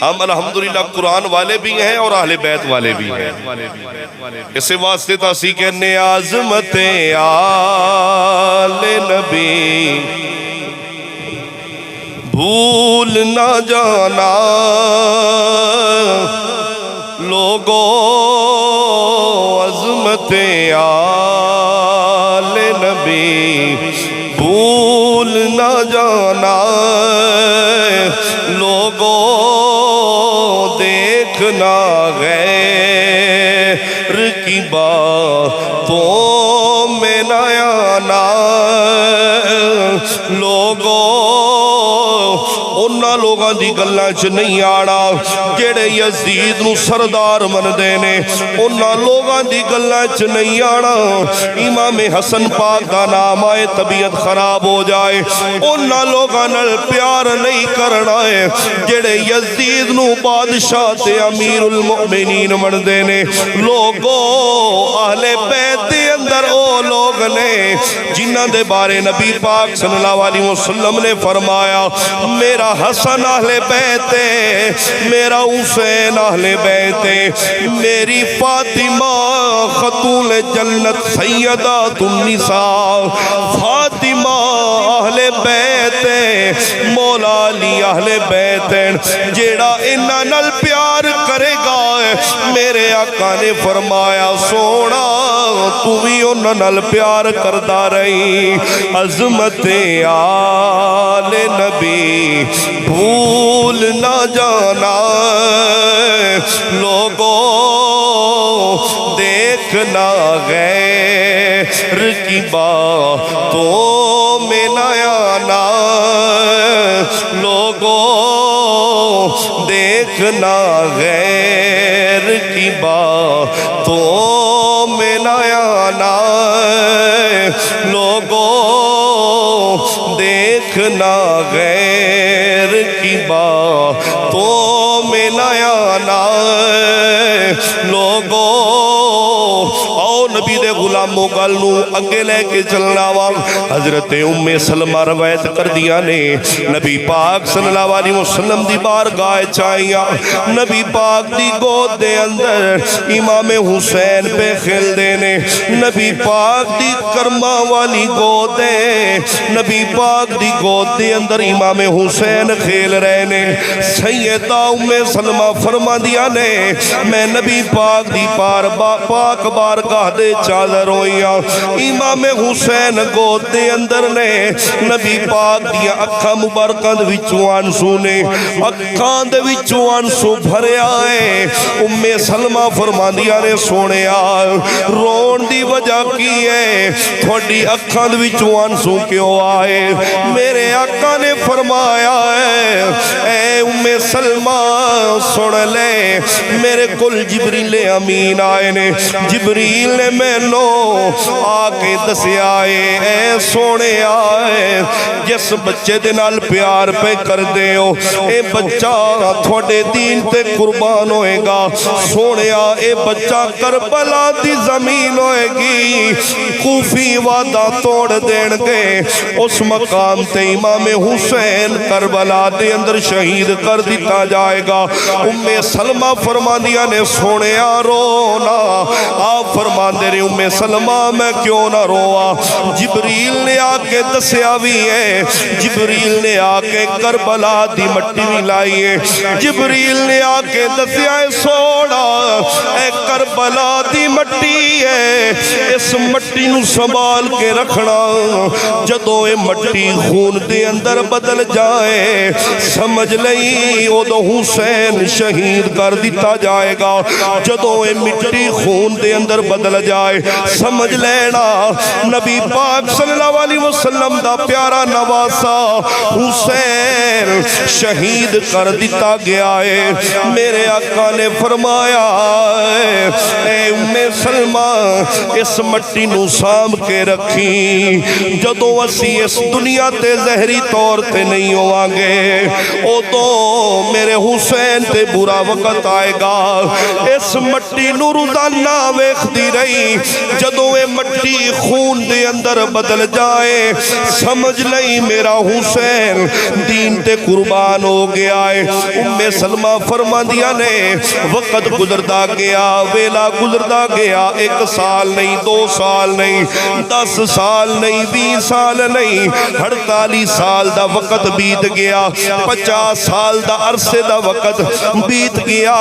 ہم الحمدللہ قرآن والے بھی ہیں اور اہل بیت والے بھی ہیں. اس واسطے تو اسی کہنے عظمت آل نبی بھول نہ جانا لوگوں، عظمت آل نبی بھول نہ جانا لوگوں، دیکھنا غیر کی باتوں میں نہ آنا لوگوں، انہاں لوگاں دی گلاں چ نہیں آنا جڑے یزید نو سردار مندے نے، انہاں لوگاں دی گلاں چ نہیں آنا. امام حسن پاک دا نام آئے طبیعت خراب ہو جائے، انہاں لوگاں نال پیار نہیں کرنا ہے جڑے یزید نو بادشاہ تے امیر المؤمنین مندے نے. لوگوں اہل بیت دے اندر او لوگ نے جنہاں دے بارے نبی پاک صلی اللہ علیہ وسلم نے فرمایا میرا حسن اہل بیت ہے، میرا حسین اہل بیت ہے، میری فاطمہ خاتون جنت سیدات النساء فاطمہ اہل بیت ہے، مولا علی اہل بیت ہے. جیڑا انہاں نال پیار کرے گا میرے آقا نے فرمایا سونا تو بھی انہاں نال پیار کردا رہی. عظمت آل نبی بھول نہ جانا لوگوں، دیکھنا غیر کی باتوں میں نہ آنا لوگوں، دیکھنا غیر کی باتوں میں نہ آنا لوگوں، دیکھنا غیر کی باتوں میں نہ آنا لوگوں. آؤ نبی دے غلاموں گل نو اگے لے کے چلنا وا. حضرت ام سلمہ روایت کر دیا نے نبی پاک صلی اللہ علیہ وسلم دی بارگاہ چائیاں، نبی پاک دی گود دے اندر امام حسین پہ کھیل دینے، نبی پاک دی کرما والی گود دے نبی پاک دی گود دے اندر امام حسین کھیل رہے نے. سیدہ ام سلمہ فرما دیا نے میں نبی پاک دی پاک بارگاہ دے چادر ہوئیاں، امام حسین گود دے اندر نے، نبی پاک دیا اکھاں مبارکاں دے وچوں آنسو نے، اکھاں دے وچوں آنسو بھرے آئے. ام سلمہ فرما دیا نے سونے رون دی وجہ کی ہے تھوڑی اکھاں دے وچوں آنسو کیوں آئے؟ میرے آقا نے فرمایا اے ام سلمہ سن لے میرے کل جبریل امین آئے نے، جبریل نے میں نو آکے دسیا اے سونے آئے جس بچے دے نال پیار پہ کر دے ہو اے بچہ تھوڑے دین تے قربان ہوئے گا. سونے اے بچہ کربلا دی زمین ہوئے گی، کوفی وعدہ توڑ دین گے، اس مقام تے امام حسین کربلا دے اندر شہید کر دیتا جائے گا. ام سلمہ فرما دیا نے سونے رونا، آپ فرما دے رہے ام سلمہ میں کیوں نہ روا؟ جبریل نے آکے دسیا بھی ہے، جبریل نے آکے کربلا دی مٹی بھی لائی ہے، جبریل نے آکے دسیا ہے سونا اے کربلا دی مٹی ہے، اس مٹی نو سنبھال کے رکھنا، جدوں اے مٹی خون دے اندر بدل جائے سمجھ لئی ادو حسین شہید کر دیتا جائے گا. جدوں اے مٹی خون دے اندر بدل جائے سمجھ لینا نبی پاک صلی اللہ علیہ وسلم دا پیارا نواسا حسین شہید کر دیتا گیا ہے. میرے آقا نے فرمایا اے ام سلمہ اس مٹی نو سام کے رکھی، جدوں اسی اس دنیا تے زہری طور تے نہیں ہوواں گے او تو میرے حسین تے برا وقت آئے گا. اس مٹی نو روزانہ ویکھدی رہی، جدوں اے مٹی خون دے اندر بدل جائے سمجھ لئی میرا حسین دین تے قربان ہو گیا ہے۔ سلمہ فرماندیاں نے وقت گزرتا گیا، ویلا گزرتا گیا، 1 سال نہیں، 2 سال نہیں، 10 سال نہیں، 20 سال نہیں، 48 سال دا وقت بیت گیا، 50 سال دا عرصے دا وقت بیت گیا۔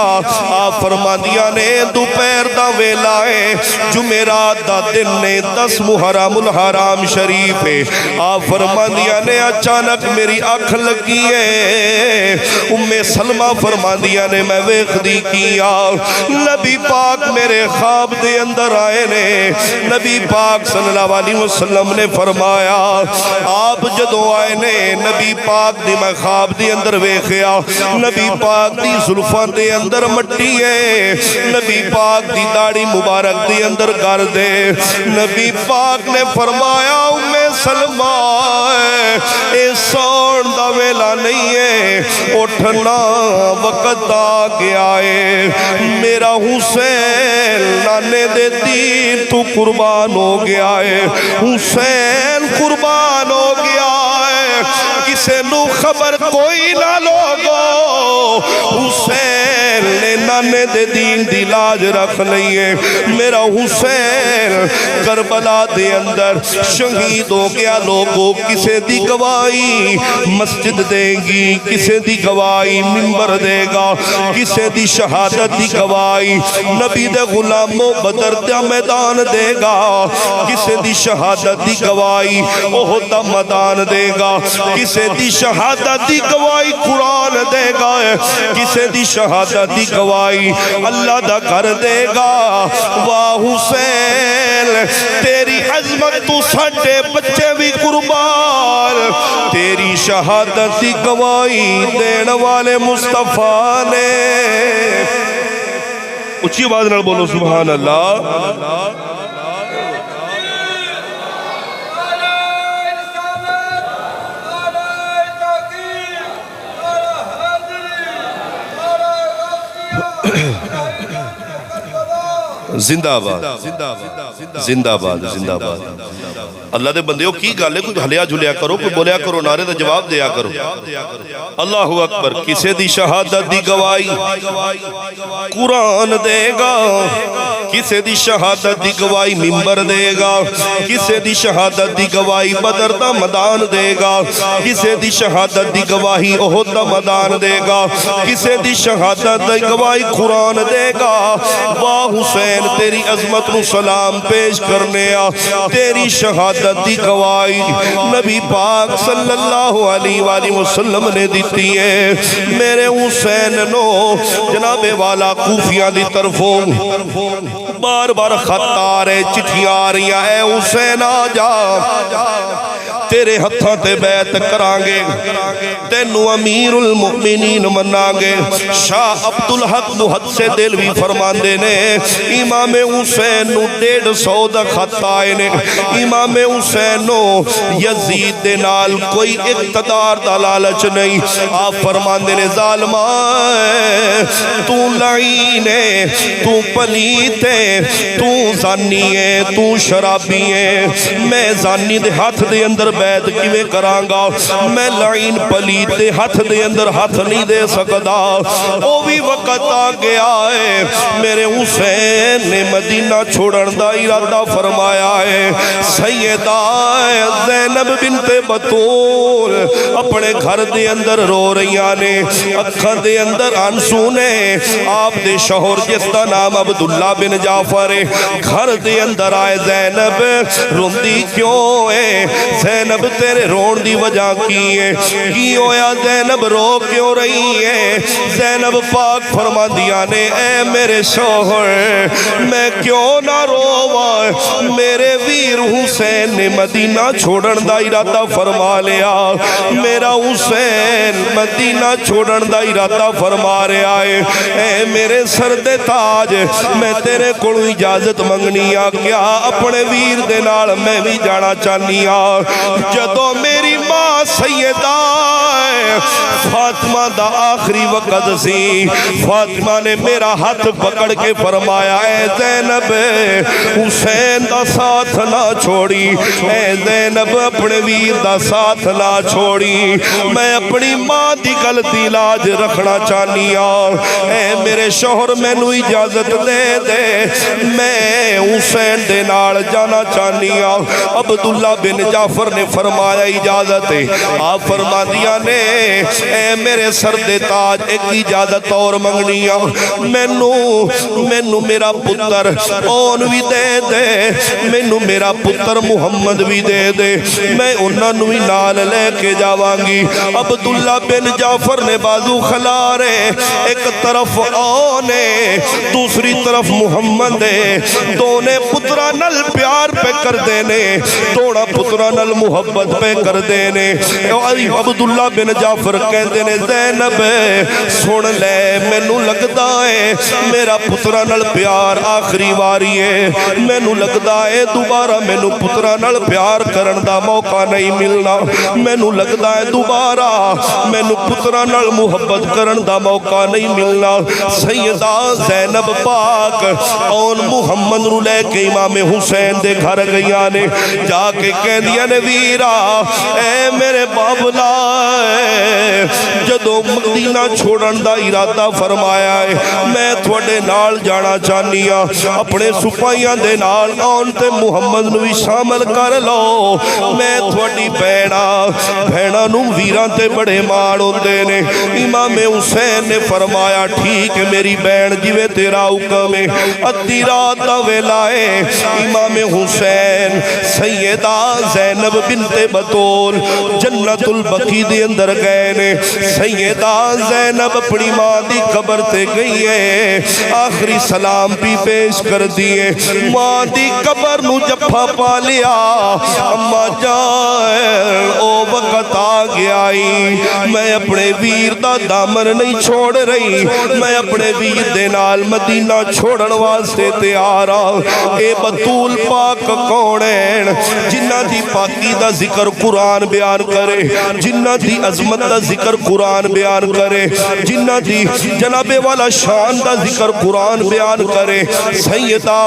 آپ فرماندیاں نے دوپہر دا ویلا ہے، جمعرات دا دن نے، 10 محرم الحرام شریف ہے۔ آپ فرماندیاں نے اچانک میری آنکھ لگی ہے۔ سلمہ فرماندیاں نے میں ویکھ دی کیا نبی پاک میرے خواب دے اندر آئے نے۔ نبی پاک صلی اللہ علیہ وسلم نے فرمایا آپ جدوں آئے نے نبی پاک دی میں خواب دے اندر ویکھیا نبی پاک دی زلفاں دے اندر مٹی ہے، نبی پاک دی داڑھی مبارک دے اندر گرد ہے۔ نبی پاک نے فرمایا سلمہ اے سون دا ویلا نہیں ہے، اٹھنا وقت آ گیا ہے، میرا حسین نانے دے دین تو قربان ہو گیا ہے، حسین قربان ہو گیا ہے، کسے نو خبر کوئی نہ لوگو، حسین نے نانے دے دین دی لاج رکھ لئی ہے، میرا حسین کربلا دے اندر شہید ہو گیا۔ لوگو کسے دی گواہی مسجد دے گی، کسے دی گواہی منبر دے گا، کسے دی شہادت دی گواہی نبی دے غلاموں بدر دا میدان دے گا، کسے دی شہادت دی گواہی احد دا میدان دے گا، کسے دی شہادت دی گواہی قرآن دے گا، کسے دی شہادت دی گواہی اللہ دا کر دے گا۔ واہ حسین تیری عظمت تو ساڈے بچے بھی قربان، تیری شہادت دی گواہی دین والے مصطفیٰ نے۔ اچھی آواز نال بولو سبحان اللہ۔ زندہ آباد زندہ آباد زندہ آباد۔ اللہ دے بندیوں کی گالے کوئی ہلیا جھلیا کرو، کوئی بولیا کرو، نعرے دا جواب دیا کرو۔ اللہ اکبر۔ کسے دی شہادت دی گواہی قرآن دے گا، کسے دی شہادت دی گواہی منبر دے گا، کسے دی شہادت دی گواہی بدر دا میدان دے گا، کسے دی شہادت دی گواہی احد دا میدان دے گا، کسے دی شہادت دی گواہی قرآن دے گا۔ واہ حسین تیری عظمت نو سلام پیش کرنے آ، تیری شہادت دی گواہی نبی پاک صلی اللہ علیہ وآلہ وسلم نے دیتی ہے۔ میرے حسین نو جناب والا کوفیاں دی طرفوں بار بار خط آ رہے، چٹھیاں آ رہی ہیں، اے حسین آ جا، تیرے ہتھاں تے بیعت کرانگے، تینو امیر المؤمنین منانگے۔ شاہ عبدالحق محد سے دلوی فرماندے نے امام حسین نو 150 دا خط آئے نے۔ امام حسین نو یزید دے نال کوئی اقتدار دا لالچ نہیں۔ آپ فرماندے نے ظالمان تو لعین ہے، تو پلیت ہے، تو زانی ہے، تو شرابی ہے، میں زانی دے ہاتھ دے اندر بیعت کیویں کرانگا، میں لعین پلیت دے ہاتھ دے اندر ہاتھ نہیں دے سکدا۔ او بھی وقت آ گیا ہے، میرے حسین نے مدینہ چھوڑن دا ارادہ فرمایا ہے۔ سیدہ زینب بنت بطول اپنے گھر دے اندر رو رہیاں نے، اکھاں دے اندر آنسو نے۔ آپ دے شوہر جس دا نام عبداللہ بن جعفر ہے، گھر دے اندر آئے، زینب روندی کیوں ہے؟ زینب تیرے رون دی وجہ کی ہے؟ کی ہویا زینب رو کیوں رہی ہے؟ زینب پاک فرما دیا نے اے میرے شوہر میں کیوں نہ رواں، میرے ویر حسین نے مدینہ چھوڑن دا ارادہ فرما لیا، میرا حسین مدینہ چھوڑن دا ارادہ فرما رہا ہے۔ اے میرے سر دے تاج میں تیرے کو اجازت منگنی آ، کیا اپنے ویر دے نال میں بھی جانا چاہنی آ۔ جدو میری ماں سیدہ فاطمہ دا آخری وقت سی، فاطمہ نے میرا ہاتھ پکڑ کے فرمایا اے اے زینب حسین دا ساتھ نہ چھوڑی، اے زینب اپنے ویر دا ساتھ نہ چھوڑی، میں اپنی ماں دی غلطی لاج رکھنا چاہنی ہوں، اے میرے شوہر مینو اجازت دے دے، میں حسین دے نال جانا چاہنی ہوں۔ عبداللہ بن جعفر نے فرمایا اجازت ہے، آپ فرما دیا نے اے میرے سر دے تاج ایک اجازت اور منگنی ہوں، مینو میرا پتر اون بھی دے دے، مینو میرا پتر محمد بھی دے دے، میں انہاں نو ہی نال لے کے جاواں گی۔ عبداللہ بن جعفر نے بازو کھلارے، ایک طرف اونے دوسری طرف محمد ہے، دونے پترہ نل پیار پہ کر دینے، دوڑا پترہ نل محبت پہ کر دینے۔ عبداللہ بن جعفر کہہ دینے زینب سن لے، مینو لگدا ہے میرا پترہ نل پیار آخری واری ہے، مینو لگدا ہے دوبارہ مینو پترہ نل پیار کرن دا موقع نہیں ملنا، مینو لگدا ہے دوبارہ مینو پترہ نل محبت کرن دا موقع نہیں ملنا۔ سیدہ زینب پاک اون محمد نو لے کے امام حسین دے گھر گئیاں نے، جا کے کہہ دیا نے ویرا اے میرے بابلا جدو مدینہ چھوڑن دا ارادہ فرمایا ہے، میں تھوڑے نال جانا چاہنی ہاں، اپنے سپاہیاں دے نال آن تے محمد نو بھی شامل کر لو، میں تھوڑی بہنا نو ویران تے بڑے مان ہوندے نے۔ امام حسین نے فرمایا ٹھیک ہے میری بہن جویں تیرا حکم ہے۔ ادھی رات دا ویلا ہے، امام حسین سیدہ زینب بنت بطول جنت البقیع دے اندر گئے نے۔ سیدہ زینب اپنی ماں دی قبر تے گئی ہے، آخری سلام بھی پیش کر دیے، ماں دی قبر نو جپا پا لیا، اما جان او وقت آ گیا ہی، میں اپنے ویر دا دامن نہیں چھوڑ رہی، میں اپنے ویر دے نال مدینہ چھوڑن واسطے تیار ہاں۔ اے بطول پاک کون ہیں جنہ دی پاکی دا ذکر قرآن بیان کرے، جنہ دی عظمت دا ذکر قرآن بیان کرے، جنہ دی جناب والا شان دا ذکر قرآن بیان کرے۔ سیدہ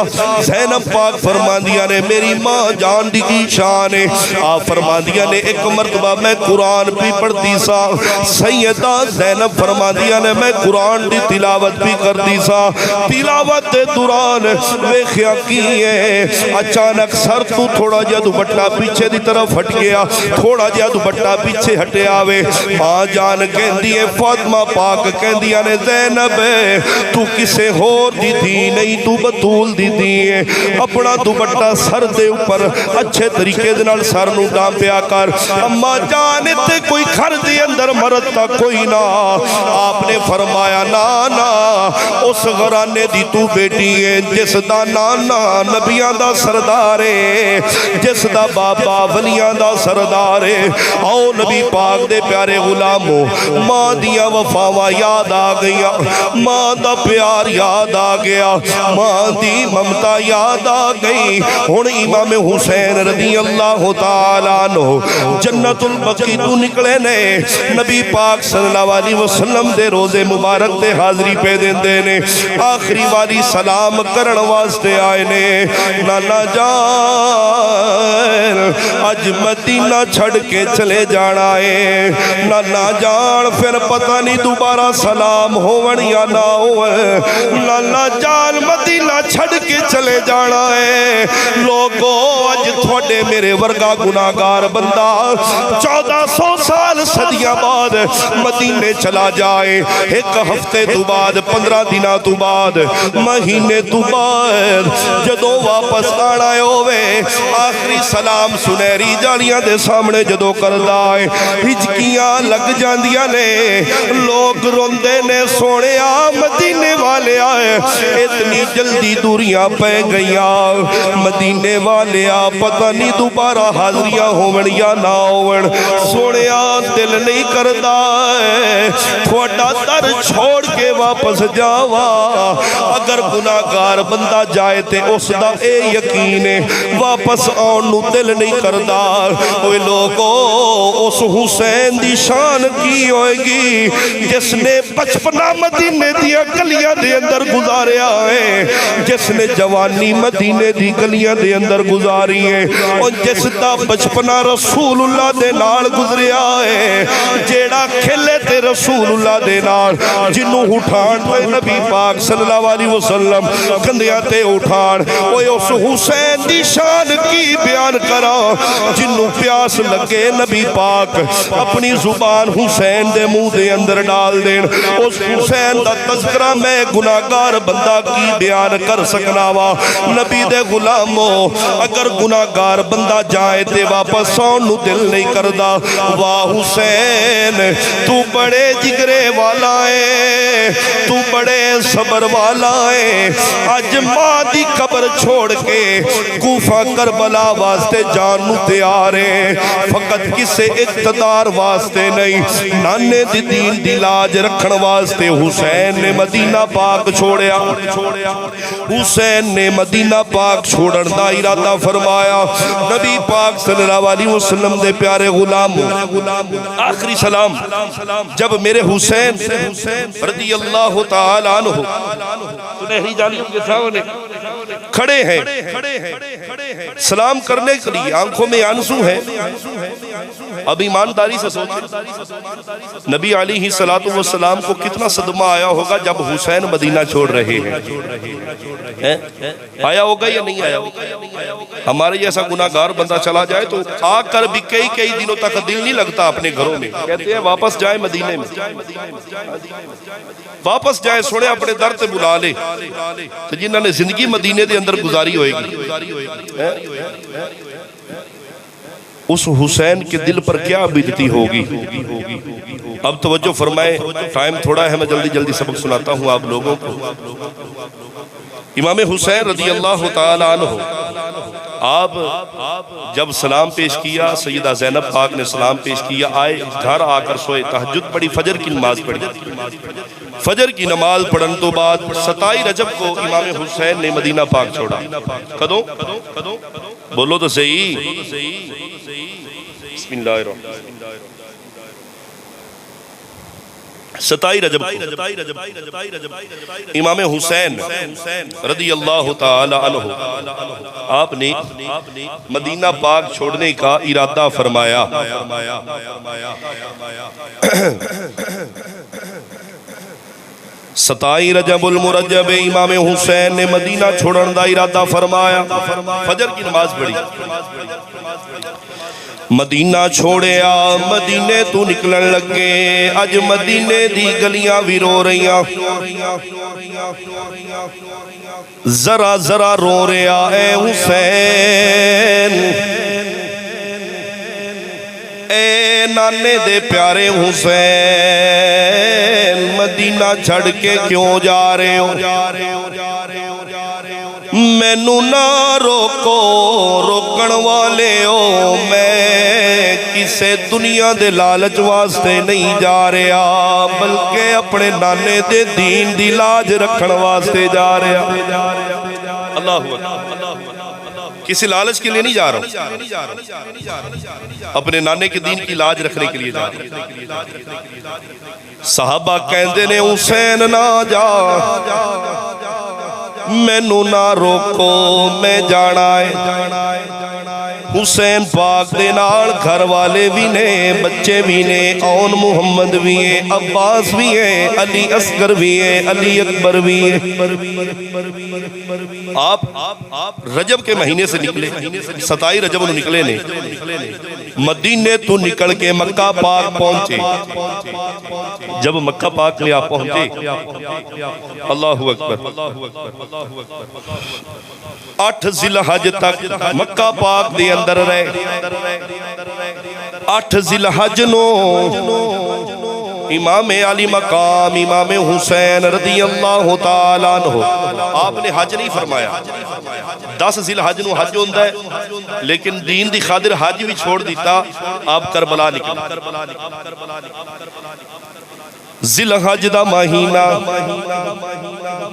زینب پاک فرماندیا نے میری ماں جان دی کی شان ہے، آپ فرماندیا نے ایک مرتبہ میں قرآن بھی پڑھتی سا، سیدہ زینب فرماندیا نے میں قرآن دی تلاوت بھی کرتی سا، تلاوت دے دوران ویخیا کیے اچانک سر تو تھوڑا جا دوپٹہ پیچھے دی طرف ہٹ گیا، تھوڑا جا دوپٹہ پیچھے ہٹے آوے، ماں جان کہندی ہے فاطمہ پاک کہندیا نے زینب تو کسے ہور دی دی نہیں تو بطول دی دی ہے، اپنا دوپٹہ سر دے اوپر اچھے طریقے دے نال سر نو ڈامپیا کر، اما جان تے کوئی گھر دے اندر مرد تا کوئی نہ، آپ نے فرمایا نا اس غرانے دی تو بیٹی ہے جس دا نانا نبیاں دا سردار ہے، جس دا بابا ولیاں دا سردار ہے، آؤ نبی پاک دے پیارے غلاموں ماں دیا وفاواں یاد آ گیا، ماں دا پیار یاد آ گیا، ماں دی ممتا یاد آ گئی۔ ہن امام حسین رضی اللہ تعالیٰ عنہ جنت البقیع تو نکلے نے، نبی پاک صلی اللہ علیہ وسلم دے روزے مبارک دے حاضری پہ دیندے نے، آخری والی سلام کرن واسطے آئے نے، نانا جان اج مدینہ چھڑ کے چلے جانا ہے، نانا جان پھر پتہ نہیں دوبارہ سلام ہون یا نہ ہوئے، نانا جان مدینہ چھڑ کے چلے جانا ہے، لوگو اج تھوڑے میرے ورگا گناہگار بندہ 1400 سال صدیاں بعد مدینے چلا جائے، ایک ہفتے تو بعد 15 دنہ تو بعد مہینے تو بعد جدو واپس آنا ہوئے، آخری سلام سنہری جالیاں دے سامنے جدو کردہ ہے، ہجکیاں لگ جاندیاں نے، لوگ روندے نے سونے مدینے والے آئے، اتنی جلدی دوریاں پہ گئیاں، مدینے والے پتہ نہیں دوبارہ حاضریاں ہون یا نہ ہون، سونے دل نہیں کردہ ہے تھوڑا در چھوڑ کے واپس جاوا، اگر گناہگار بندہ جائے تے اس دا اے یقینے واپس آن نو دل نہیں کردہ، اوہ لوگو اس حسین دی شان کی ہوئے گی جس نے بچپنا مدینے دیا گلیاں دے دے اندر گزاریا ہے، جس نے جوانی مدینے دی گلیاں دے اندر گزاری ہے، اور جس دا بچپنا رسول اللہ دے نال گزریا ہے، جیڑا کھلے تے رسول اللہ دے نال، جنوں اٹھان پہ نبی پاک صلی اللہ علیہ وسلم کندیاں تے اٹھان، اوے اس حسین دی شان کی بیان کرا، جنوں پیاس لگے نبی پاک اپنی زبان حسین دے منہ دے اندر ڈال دین، اس حسین دا تذکرہ میں گناہگار بندہ کی بیان کر سکنا وا۔ نبی دے غلامو، اگر گناہگار بندہ جائے تے واپس آن نو دل نہیں کردا، واہ حسین تو بڑے جگرے والا ہے، تو بڑے صبر والا ہے، آج ماں دی قبر چھوڑ کے کوفہ کربلا واسطے جان نو تیار ہے، فقط کسے اقتدار واسطے نہیں، نانے دی دین دی لاج رکھن واسطے حسین نے مدینہ پاک چھوڑیا، حسین نے مدینہ پاک چھوڑن دا ارادہ فرمایا۔ نبی پاک صلی اللہ علیہ وسلم دے پیارے غلام، آخری سلام جب میرے حسین رضی اللہ تعالی عنہ سنہری جانب کے سامنے کھڑے ہیں، سلام کرنے کے لیے آنکھوں میں آنسو ہے، اب ایمانداری سے سوچیں نبی علیہ السلام کو کتنا صدمہ آیا ہوگا جب حسین مدینہ چھوڑ رہے ہیں، آیا ہوگا یا نہیں آیا ہوگا؟ ہمارے جیسا گناہگار بندہ چلا جائے تو آ کر بھی کئی دنوں تک دل نہیں لگتا اپنے گھروں میں، کہتے ہیں واپس جائیں مدینے میں، واپس جائیں، سوڑے اپنے در تے بلا لے، تو جنہوں نے زندگی مدینے دے اندر گزاری ہوئے گی، اس حسین کے دل پر کیا بیتتی ہوگی۔ اب توجہ فرمائے، ٹائم تھوڑا ہے، میں جلدی سبق سناتا ہوں آپ لوگوں کو۔ امام حسین رضی اللہ تعالی عنہ آپ جب سلام پیش کیا، سیدہ زینب پاک نے سلام پیش کیا، آئے گھر آ کر سوئے، تہجد پڑھی، فجر کی نماز پڑھی، فجر کی نماز پڑھن تو بعد 27 رجب کو امام حسین نے مدینہ پاک چھوڑا۔ کدوں؟ بولو تو صحیح، بسم اللہ الرحمن الرحیم، 27 رجب امام حسین رضی اللہ تعالی عنہ آپ نے مدینہ پاک چھوڑنے کا ارادہ فرمایا۔ 27 رجب المرجب امام حسین نے مدینہ چھوڑن دا ارادہ فرمایا، فجر کی نماز پڑھی، مدینہ چھوڑیا، مدینے تو نکلن لگے، اج مدینے دی گلیاں بھی رو رہیاں، ذرا رو رہا اے حسین، اے نانے دے پیارے حسین، مدینہ چھڑ کے کیوں جا رہے ہو؟ مینوں نہ روکو، روکن والے ہو، میں کسے دنیا دے لالچ واسطے نہیں جا رہا، بلکہ اپنے نانے دے دین دی لاج رکھن واسطے جا رہا۔ اللہ کسی لالچ کے لیے نہیں جا رہا ہوں، اپنے نانے کے دین کی لاج رکھنے کے لیے جا رہا ہوں۔ صحابہ کہندے نے حسین نہ جا، مینوں نہ روکو، میں جانا ہے۔ حسین پاک دے نال گھر والے بھی نے، بچے بھی نے، اون محمد بھی ہیں، عباس بھی ہیں، علی اصغر بھی ہیں، علی اکبر بھی ہیں۔ آپ رجب کے مہینے سے نکلے، 27 رجب انہوں نکلے نے، مدینے تو نکل کے مکہ پاک پہنچے۔ جب مکہ پاک میں آپ پہنچے، اللہ اکبر، 8 ذی الحج تک مکہ پاک دے اندر رہے۔ 8 ذی الحج نو امام علی مقام امام حسین رضی اللہ تعالیٰ عنہ آپ نے حج نہیں فرمایا۔ 10 ذی الحج نو حج ہوندہ ہے، لیکن دین دی خاطر حج بھی چھوڑ دیتا، آپ کربلا نکلے۔ ذی الحج دا مہینہ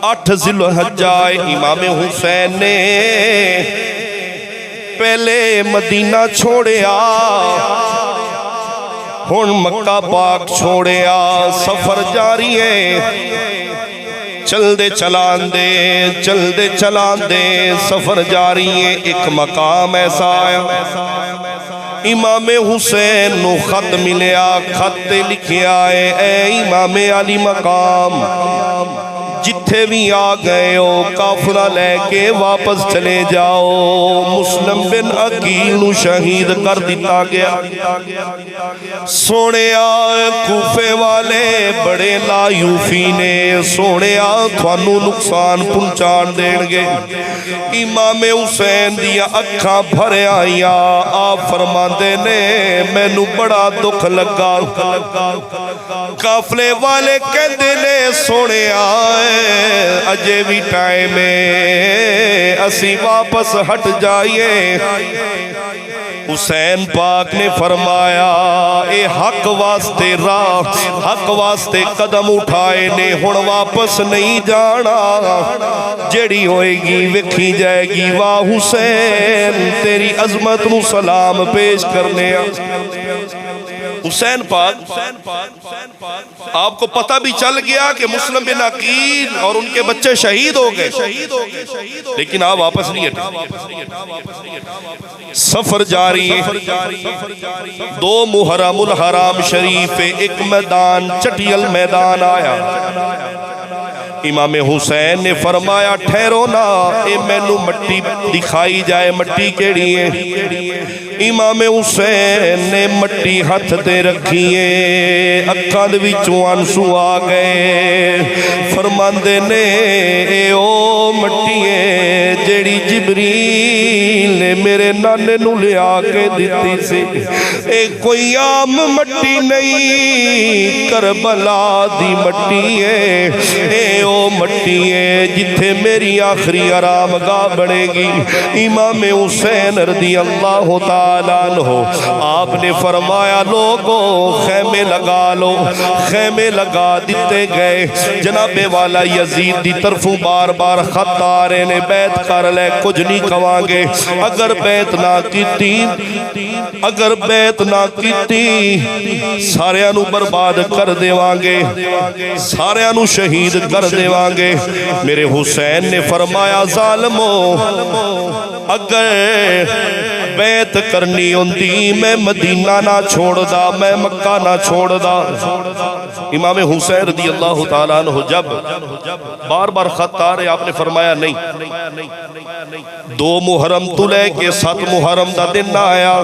8 ذی الحج آئے، امام حسین نے پہلے مدینہ چھوڑیا، ہن مکہ پاک چھوڑیا، سفر جاری ہے۔ چل دے سفر جاری ہے. ایک مقام ایسا آیا امام حسین نو خط ملیا. خط لکھیا ہے اے امام علی مقام جتھے بھی آ گئے ہو قافلہ لے کے واپس چلے جاؤ. مسلم بن عقیل نو شہید کر دیتا گیا. سونے کوفے والے بڑے لایوفی نے سونے تھانو نقصان پہنچان دین گے. امام حسین دیا اکھاں بھر آئیاں. آپ فرماندے نے مینوں بڑا دکھ لگا. قافلے والے کہندے نے سونے اجے بھی ٹائم ہے اسی واپس ہٹ جائیے. حسین پاک نے فرمایا اے حق واسطے راہ حق واسطے قدم اٹھائے نے ہن واپس نہیں جانا. جڑی ہوئے گی وکھی جائے گی. واہ حسین تیری عظمت نو سلام پیش کرنے. حسین پاک آپ کو پتہ بھی چل گیا کہ مسلم بن عقیل اور ان کے بچے شہید ہو گئے لیکن آپ واپس نہیں ہٹے. سفر جاری ہے. 2 محرم الحرام شریف ایک میدان چٹیل میدان آیا. امام حسین نے فرمایا ٹھہرو نا اے مینوں مٹی دکھائی جائے. مٹی کیڑی ہے؟ امام حسین نے مٹی ہاتھ تے رکھی ہے. اکھاں دے وچوں آنسو آ گئے. فرماندے نے اے او مٹی ہے جیڑی جبریل نے میرے نانے نو لیا کے دتی سی. اے کوئی عام مٹی نہیں کربلا دی مٹی ہے. اے او مٹی ہے جتھے میری آخری آرام گاہ بنے گی. امام حسین رضی اللہ تعالیٰ عنہ آپ نے فرمایا لوگو خیمے لگا لو. خیمے لگا دیتے گئے. جناب والا یزید دی طرفوں بار بار خط آ رہے نے بیعت کر لے کچھ نہیں کھواں گے. اگر بیعت نہ کیتی ساریاں نو برباد کر دیواں گے ساریاں نو شہید کر دیواں گے. میرے حسین نے فرمایا ظالمو اگر بیعت کرنی ہوندی میں مدینہ نہ چھوڑ دا میں مکہ نہ چھوڑ دا. امام حسین رضی اللہ تعالیٰ عنہ جب بار بار خط آ رہے آپ نے فرمایا نہیں. 2 محرم تو لے کے 7 محرم دا دن آیا.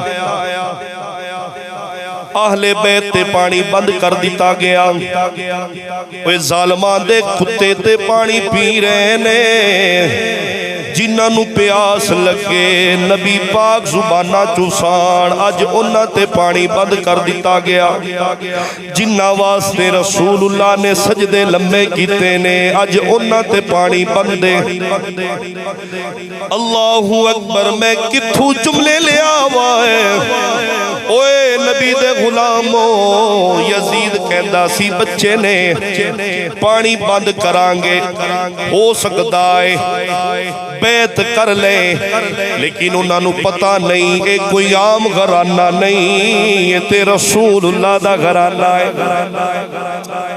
اہل بیت تے پانی بند کر دیتا گیا. وہ ظالمان دے کتے تے پانی پی رہے نے. جنہاں نو پیاس لگے نبی پاک زبانہ چوسان اج انہاں تے پانی بند کر دیتا گیا. جنہاں واسطے رسول اللہ نے سجدے لمبے کیتے نے اج انہاں تے پانی بند دے. اللہ اکبر میں کتھوں جملے لے آوا ہے. اوے نبی دے غلامو یزید کہندا سی بچے نے پانی بند کران گے ہو سکتا ہے بیعت کر لے لیکن انہاں نو پتہ نہیں اے کوئی عام گھرانہ نہیں یہ تے رسول اللہ دا گھرانہ ہے.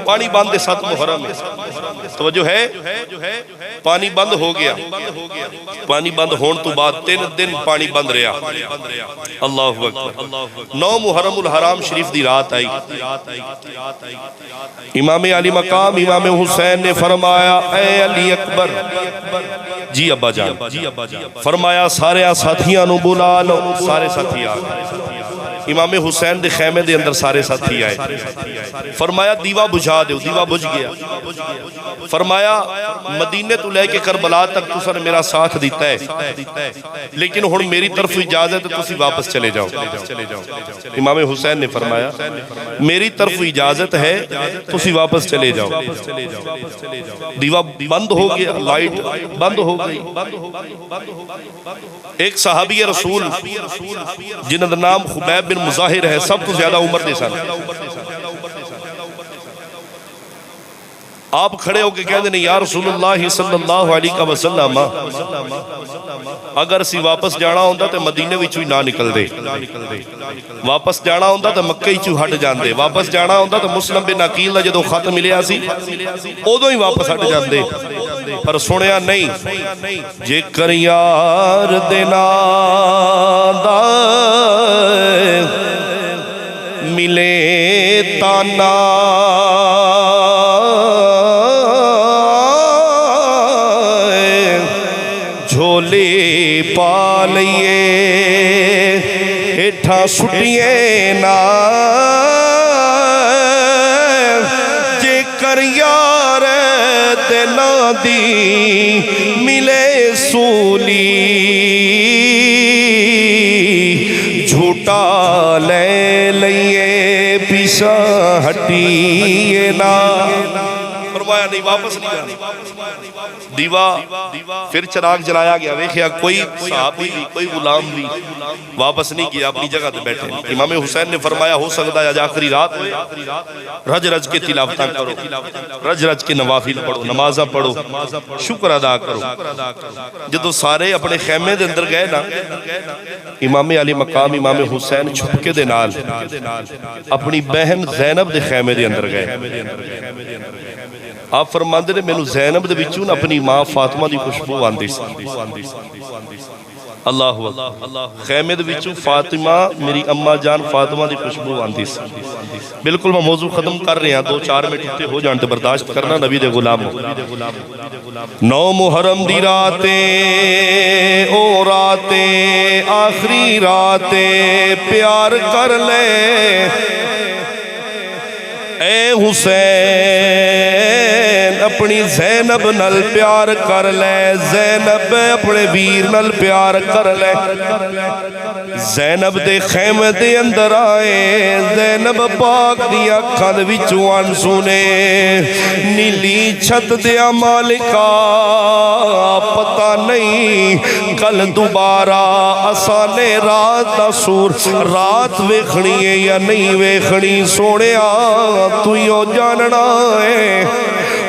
پانی بند 7 محرم توجہ ہے. پانی بند ہو گیا. پانی بند ہون تو بعد 3 دن پانی بند رہا. اللہ اکبر. 9 محرم الحرام شریف دی رات آئی. امام علی مقام امام حسین نے فرمایا اے علی اکبر جی ابا جان فرمایا سارے ساتھیاں نو بلا لو. سارے ساتھی آ گئے. امام حسین دے خیمے دے اندر سارے ساتھی آئے. فرمایا دیوا بجھا دو. دیوا بجھ گیا. فرمایا مدینے تو لے کے کربلا تک تساں نے میرا ساتھ دیتا ہے لیکن ہن میری طرف اجازت ہے تسی واپس چلے جاؤ. امام حسین نے فرمایا میری طرف اجازت ہے تسی واپس چلے جاؤ. دیوا بند ہو گیا. لائٹ بند ہو گئی. ایک صحابی رسول جنہاں دا نام خبیب بن مظاہر ہے سب تو زیادہ عمر دے سن. آپ کھڑے ہو کے کہہ دیں یا رسول اللہ صلی اللہ علیہ وسلم اگر اسی واپس جانا ہوندہ تو مدینے وچوں ہی نہ نکل دے، واپس جانا ہوندہ تو مکہ ہی چوں ہٹ جاندے، واپس جانا ہوندہ تو مسلم بن عقیل دا جدو خط ملیا سی ادو ہی واپس ہٹ جاندے، پر سنیا نہیں جے کر یار دینا دا ملے تانا جھولے پا لئیے ہٹھا سٹیے نا جے کر یار دینا دی ملے سولی جھوٹا لے لئیے پیشا ہٹیے نا فرمایا نہیں واپس نہیں جانا دیوا پھر چراغ جلایا گیا ویکھیا کوئی صحابی بھی کوئی غلام بھی واپس نہیں کیا اپنی جگہ تے بیٹھے امام حسین نے فرمایا ہو سکتا ہے آج آخری رات ہوئے رج رج کے تلاوتاں کرو رج رج کے نوافل پڑھو نمازاں پڑھو شکر ادا کرو جدو سارے اپنے خیمے دے اندر گئے نا امام علی مقام امام حسین چھپکے دے نال اپنی بہن زینب دے خیمے دے اندر گئے آپ فرماندے نے مینوں زینب دے وچوں اپنی ماں فاطمہ دی خوشبو آندی سی اللہ خیمے دے وچوں فاطمہ میری اماں جان فاطمہ دی خوشبو آندی سی بالکل میں موضوع ختم کر رہے ہیں 2-4 منٹ تے ہو جان تے برداشت کرنا نبی دے غلام 9 محرم دی راتیں او راتیں آخری راتیں پیار کر لے اے حسین اپنی زینب نل پیار کر لے زینب اپنے ویر نل پیار کر لے زینب دے خیمے دے اندر آئے زینب پاک دیا کھد وچوان سنے نیلی چھت دیا مالکا پتہ نہیں کل دوبارہ آسانے رات دا سور رات ویکھنی ہے یا نہیں ویکھنی سونے تو یوں جاننا ہے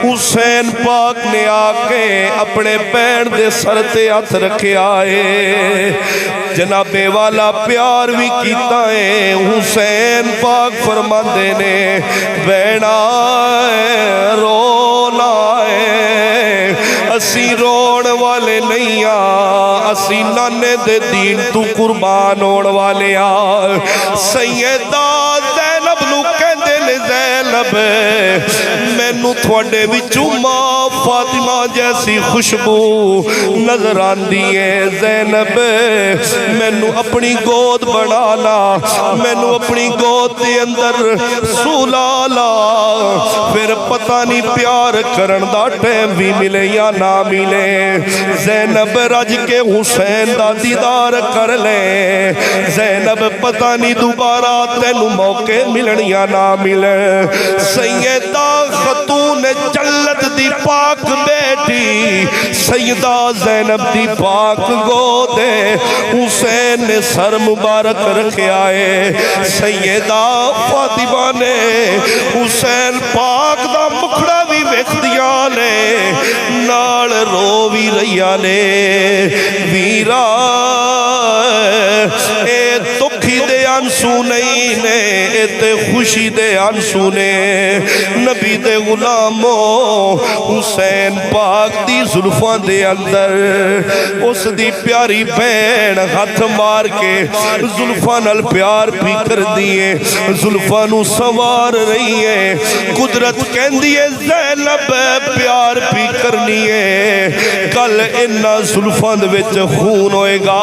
حسین پاک نے آکے اپنے پیر دے سر تے ہاتھ رکھے آئے جنابے والا پیار بھی کیتا ہے حسین پاک فرماندے نے بینا رونا ہے اسی روڑ والے نہیں اسی نانے دے دین تو قربان ہوڑ والے سیدہ زینب نو کہندے نے زینب مینوں تھوڑے وچوں ماں فاطمہ جیسی خوشبو نظر آندی ہے زینب مینوں اپنی گود بنا لا مینوں اپنی گود دے اندر سولا لا پھر پتہ نہیں پیار کرن دا ٹائم بھی ملے یا نہ ملے زینب رج کے حسین دا دیدار کر لے زینب پتہ نہیں دوبارہ تینوں موقع ملن یا نہ ملے سیدہ خاتون جلت دی پاک بیٹی سیدہ زینب دی پاک گودے حسین نے سر مبارک رکھے آئے سیدہ فاطمہ نے حسین پاک دا مکھڑا بھی ویکھ دیا نے نال رو بھی رہیا نے ویرا اے دکھی دے آنسو نہیں نے اے تے خوشی دے آنسو نے نبی دے غلاموں حسین پاک دی زلفاں دے اندر اس دی پیاری بین ہاتھ مار کے زلفاں نال پیار بھی کر دیئے زلفاں نو سوار رہی ہے قدرت کہندی ہے زینب پیار بھی کرنی ہے کل انہا زلفاں دے وچ خون ہوئے گا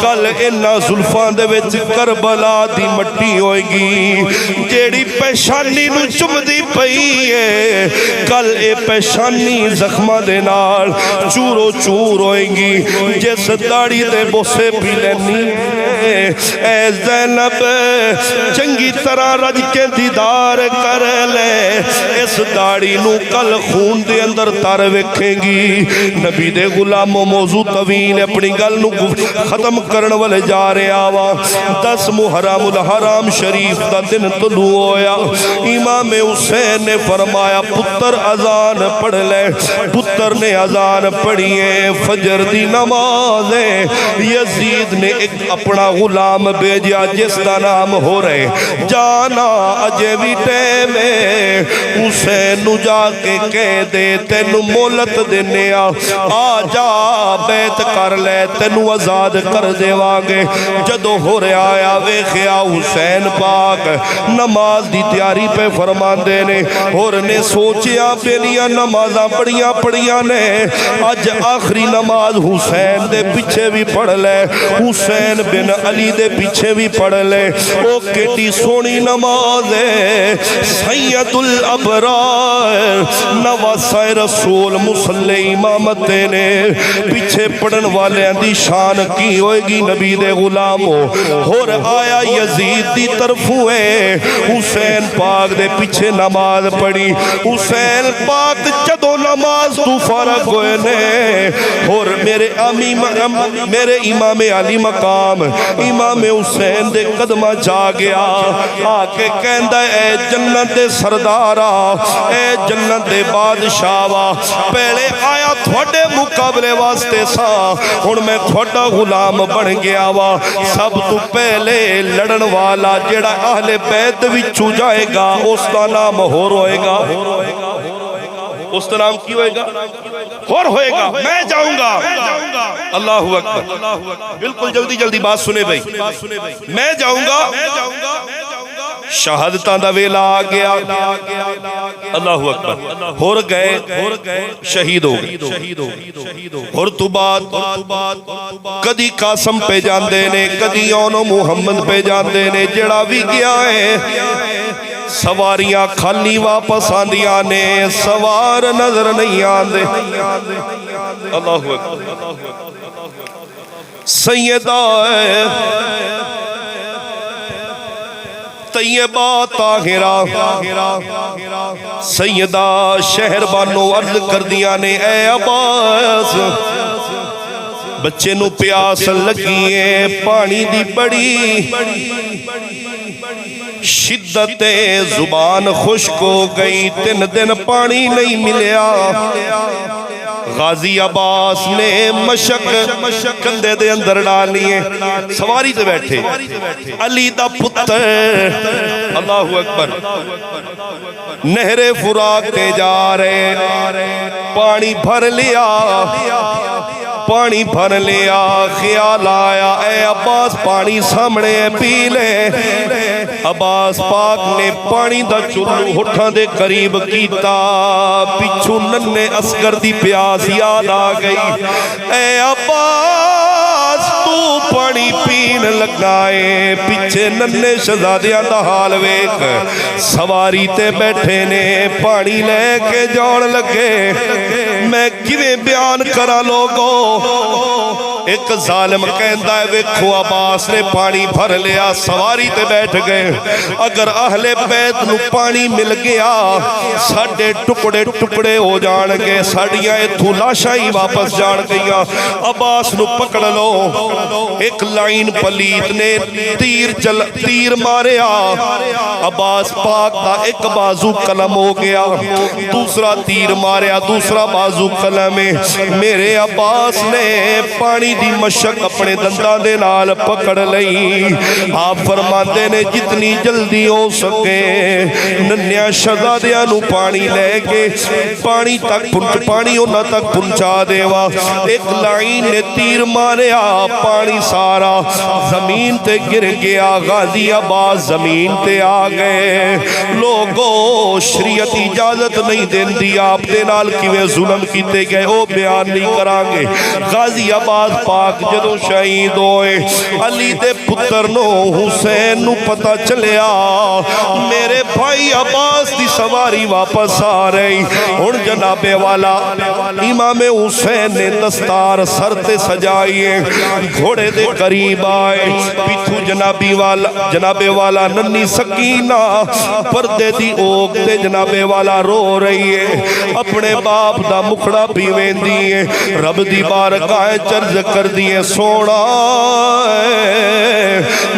کل انہا زلفاں دے وچ کربلا دی مٹی ہوئے گی جیڑی پیشانی نو چم دی پئی ہے کل اے پیشانی زخمہ دے نال چورو چور ہوئیں گی جس داڑی دے بوسے پی لینی اے زینب چنگی طرح رج کے دیدار کر لے اس داڑی نو کل خون دے اندر تر وکھیں گی نبی دے غلام و موضوع طویل اپنی گل نو ختم کرن والے جا رہے آوا 10 محرم الحرام شریف دا دن طلوع ہویا امام حسین نے فرمایا پتر اذان پڑھ لے پتر نے اذان پڑھیے فجر دی نماز ہے یزید نے ایک اپنا غلام بھیجا جس کا نام ہو رہے جانا اجے بھی ٹیم ہے حسین نو جا کے کہہ دے تینو مولت دینے آ جا بیعت کر لے تینو آزاد کر دے واگے جدو ہو رہے آیا ویخیا حسین پاک نماز دی تیاری پہ فرمان دینے اور نے سوچیا پہنیا نمازاں پڑھیاں نے آج آخری نماز حسین دے پیچھے بھی پڑھ لے حسین بن علی دے پیچھے بھی پڑھ لے او کیٹی سونی نماز ہے سید الابرار نواسہ رسول مصلی امامت نے پیچھے پڑھن والے دی شان کی ہوئے گی نبی دے غلاموں اور آیا یزید دی طرف ہوئے حسین پاک دے پیچھے نماز پڑھی حسین پاک جدو نماز تو فارغ ہوئے نے اور میرے امام علی مقام امام حسین دے قدمہ جا گیا آکے کہندہ اے جنت دے سردارا اے جنت دے بادشاہا پہلے آیا تھوڑے مقابلے واسطے سا اور میں تھوڑا غلام بن گیا وا سب تو پہلے لڑن والا جڑا اہل بیت وچوں جائے گا اس کا نام ہور ہوئے گا اس کا نام کی ہوئے گا ہور ہوئے گا میں جاؤں گا اللہ اکبر بالکل جلدی جلدی بات سنے بھائی میں جاؤں گا شہادتاں دا ویلا آ گیا اللہ اکبر ہور گئے شہید ہو گئے اور تو بات کدی قاسم پہ جاندے نے کدی اونو محمد پہ جاندے نے جڑا بھی گیا ہے سواریاں کھالی واپس آندیاں نے سوار نظر نہیں آندے اللہ اکبر سیدہ طیبہ طاہرہ سیدہ شہر بانو عرض کر دیا نے اے عباس بچے نو پیاس لگی ہے پانی دی بڑی شدت زبان خشک ہو گئی 3 دن پانی نہیں ملیا غازی عباس نے مشک کندے دے اندر ڈالیے سواری تے بیٹھے علی دا پتر اللہ اکبر نہر فرات تے جا رہے پانی بھر لیا خیال آیا اے عباس پانی سامنے پی لے عباس پاک نے پانی دا چلو ہٹھاں دے قریب کیتا پچھو ننے اصغر دی پیاس یاد آ گئی اے عباس تو پانی پین لگائے پیچھے ننے شہزادیاں دا حال ویکھ سواری تے بیٹھے نے پانی لے کے جان لگے میں کیویں بیان کرا لوگوں ایک ظالم کہندہ ہے ویکھو عباس نے پانی بھر لیا سواری تے بیٹھ گئے اگر اہل بیت نو پانی مل گیا ساڑھے ٹکڑے ہو جان گے ساڑھیاں اتھو لاشائی واپس جان گیا عباس نو پکڑ لو ایک لائن پلیت نے تیر ماریا عباس پاک دا ایک بازو قلم ہو گیا دوسرا تیر ماریا دوسرا بازو قلم ہے میرے عباس نے پانی دی مشک اپنے دنداں دے نال پکڑ لئی آپ فرماتے نے جتنی جلدی ہو سکے ننیا شہزادیاں نو پانی لے کے پانی انہاں تک پہنچا دیوا ایک لائن نے تیر ماریا پانی سارا زمین تے گر گیا غازی عباس زمین تے آ گئے لوگوں شریعت اجازت نہیں دیندی آپ دے نال کیویں ظلم کیتے گئے او بیان نہیں کرانگے غازی عباس پاک جدوں شہید ہوئے علی دے پتر نو حسین نو پتہ چلیا میرے بھائی عباس دی سواری واپس آ رہی ہن جناب والا امام حسین نے دستار سر تے سجائیے گھوڑے دے قریب آئے پیچھو جناب والا ننی سکینہ پردے دی اوک تے جناب والا رو رہی ہے اپنے باپ دا مکھڑا پیویں دیئے رب دی بارگاہ چرز کر دیئے سونا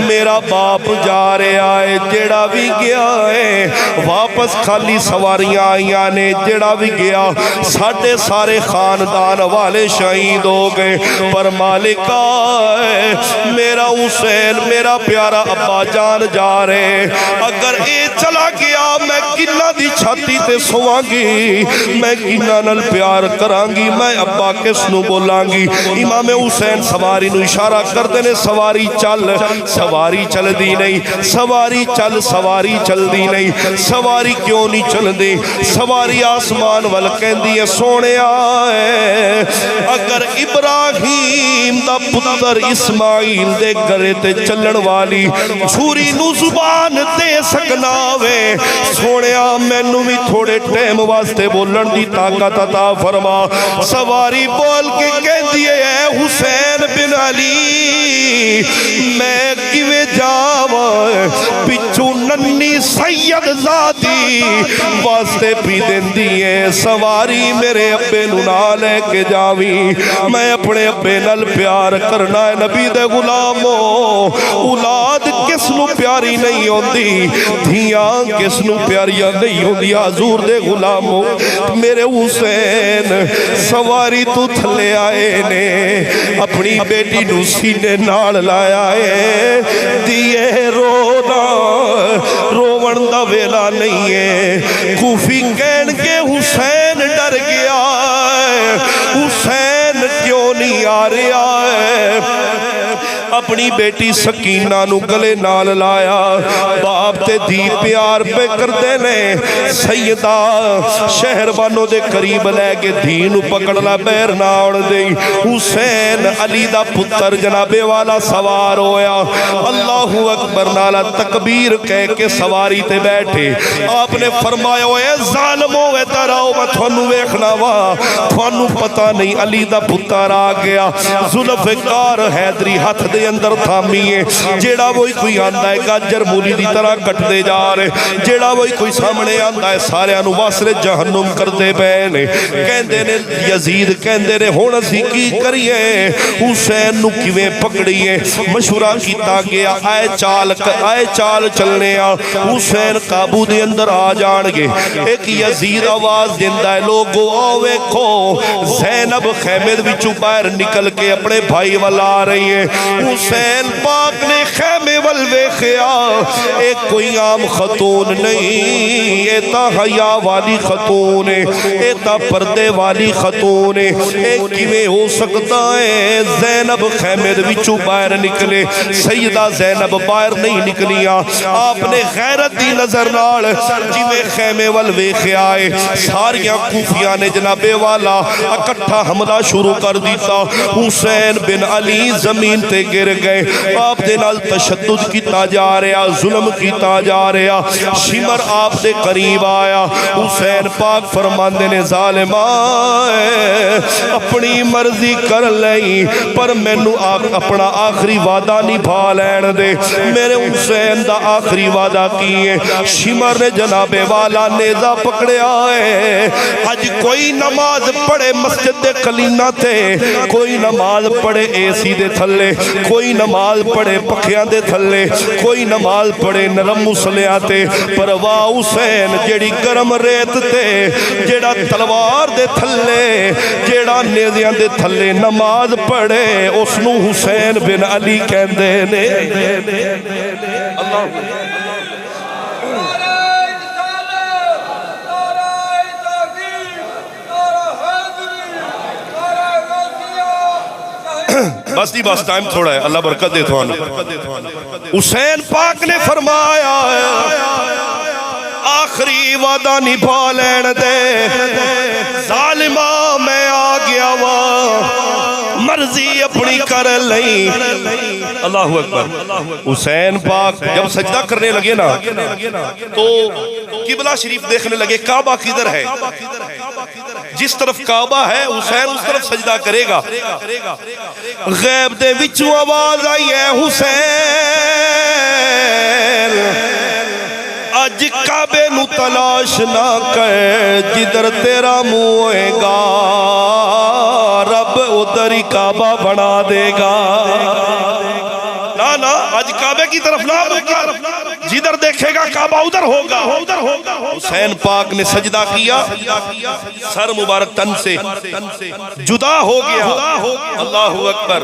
میرا باپ جا رہے آئے جیڑا بھی گیا ہے واپس خالی سواریاں آئیاں نے جیڑا بھی گیا ساڑھے سارے خاندان والے شہید ہو گئے پر مالک آئے میرا حسین میرا پیارا ابا جان جا رہے اگر اے چلا گیا میں کنہ دی چھاتی تے سوانگی میں کنہ نل پیار کرانگی میں ابا کس نو بولانگی امام حسین سواری نو اشارہ کر دینے سواری چل دی نہیں سواری چل دی نہیں سواری کیوں نہیں چل دی سواری آسمان والکین دی سونے آئے اگر ابراہیم دا پتر اسماعیل دے گرے تے چلن والی چھوری نو زبان دے سکنا وے سونے آ میں نو بھی تھوڑے ٹیم واسطے بولن دی طاقت عطا فرما سواری بول کے کہہ دیئے اے حسین بن علی میں کیوے جاوا پچھو ننی سید زادی واسطے پی دن دیئے سواری میرے ابے نو نہ لے کے جاوی میں اپنے ابے نل پیار کرنا ہے نبی دے غلامو اولاد کس نو پیاری نہیں ہوندی دھیاں کس نو پیاریاں نہیں ہوندی حضور دے غلامو میرے حسین سواری تو تھلے آئے نے اپنی بیٹی نو سینے نال لایا ہے دیئے رونا روون دا ویلا نہیں ہے کوفی کہن کے حسین ڈر گیا ہے حسین کیوں نہیں آ رہا ہے اپنی بیٹی سکینہ نو گلے نال لایا باپ تے دی پیار پہ کر دینے سیدہ شہر بانوں دے قریب لے کے دھی نو پکڑنا بیر نہ اڑ دے حسین علی دا پتر جناب والا سوار ہویا اللہ اکبر نالا تکبیر کہہ کے سواری تے بیٹھے آپ نے فرمایا اے ظالمو اے تراؤ میں تھانو ویکھنا وا تھانو پتہ نہیں علی دا پتر آ گیا ذوالفقار حیدری ہاتھ دے اندر تھامیے جیڑا وہی کوئی آندہ ہے گاجر مولی دی طرح کٹ دے جا رہے جیڑا وہی کوئی سامنے آندہ ہے سارے انو واسرے جہنم کر دے بینے کہندے نے یزید کہندے نے ہونا سی کی کریے حسین نو کیویں پکڑیے مشورہ کیتا گیا آئے چال چلنے آ حسین قابو دے اندر آ جان گے ایک یزید آواز دیندہ ہے لوگو آوے کھو زینب خیمد وچو باہر نکل کے اپنے بھائی والا آ رہی ہے حسین پاک نے خیمے والوے خیا ایک کوئی عام خاتون نہیں ایتا حیا والی خاتون ہے ایتا پردے والی خاتون ہے ایک کیویں ہو سکتا ہے زینب خیمد وچو باہر نکلے سیدہ زینب باہر نہیں نکلیا آپ نے غیرت دی نظر نال جویں خیمے والوے خیا ہے ساریاں کوفیاں نے جناب والا اکٹھا حملہ شروع کر دیتا حسین بن علی زمین تے گر گئے آپ دے نال تشدد کیتا جا رہا ظلم کیتا جا رہا شمر آپ دے قریب آیا حسین پاک فرماندے نے ظالمان اپنی مرضی کر لئی پر میں نو اپنا آخری وعدہ نبھا لین دے میرے حسین دا آخری وعدہ کیے شمر نے جناب والا نیزہ پکڑے آئے آج کوئی نماز پڑھے مسجد دے کلینہ تے کوئی نماز پڑھے اے سی دے تھلے کوئی نماز پڑھے پکھیاں دے تھلے کوئی نماز پڑھے نرم مسلیاں تے پر واہ حسین جیڑی گرم ریت تے جیڑا تلوار دے تھلے جیڑا نیزیاں دے تھلے نماز پڑھے اس نو حسین بن علی کہندے نے اللہ بس دی بس ٹائم تھوڑا ہے اللہ برکت دے تھوانو حسین پاک نے فرمایا آخری وعدہ نبھا لین دے ظالمہ میں آ گیا وا مرضی اپنی کر لیں. اللہ اکبر. حسین پاک جب سجدہ کرنے لگے نا تو قبلہ شریف دیکھنے لگے کعبہ کدھر ہے. جس طرف کعبہ ہے حسین اس طرف سجدہ کرے گا. غیب دے وچوں آواز آئی ہے حسین اج کعبے نو تلاش نہ کر جدھر تیرا منہ ہوئے گا رب ادھر ہی کعبہ بنا دے گا. نا آج کعبے کی طرف نہ جدھر دیکھے گا کعبہ ادھر ہوگا. حسین پاک نے سجدہ کیا سر مبارک تن سے جدا ہو گیا. اللہ اکبر.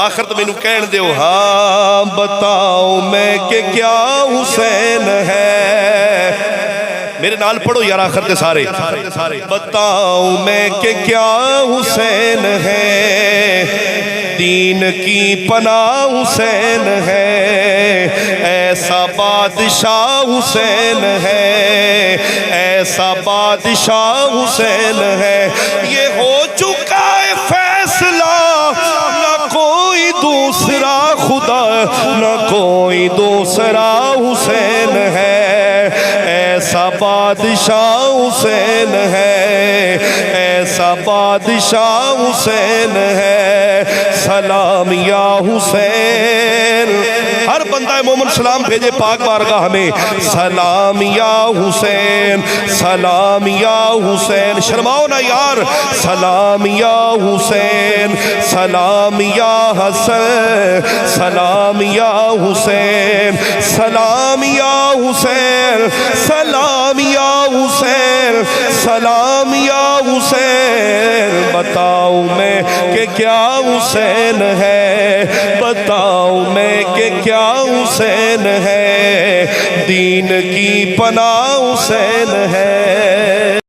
آخر تو میں نو کہن دیو ہاں بتاؤ میں کہ کیا حسین ہے. میرے نال پڑھو یار آخر تے سارے. بتاؤ میں کہ کیا حسین ہے دین کی پناہ حسین ہے. ایسا بادشاہ حسین ہے ایسا بادشاہ حسین ہے. یہ ہو چکا ہے فیصلہ نہ کوئی دوسرا خدا نہ کوئی دوسرا حسین ہے. ایسا بادشاہ حسین ہے ایسا بادشاہ حسین ہے. سلام یا حسین. ہر بندہ مومن سلام بھیجے پاک بارگاہ میں. سلام یا حسین سلام یا حسین. شرماؤ نہ یار. سلام یا حسین سلام یا حسین سلام یا حسین سلام یا حسین سلام یا حسین سلام یا حسین. بتاؤ میں کہ کیا حسین ہے بتاؤ میں کہ کیا حسین ہے دین کی پناہ حسین ہے.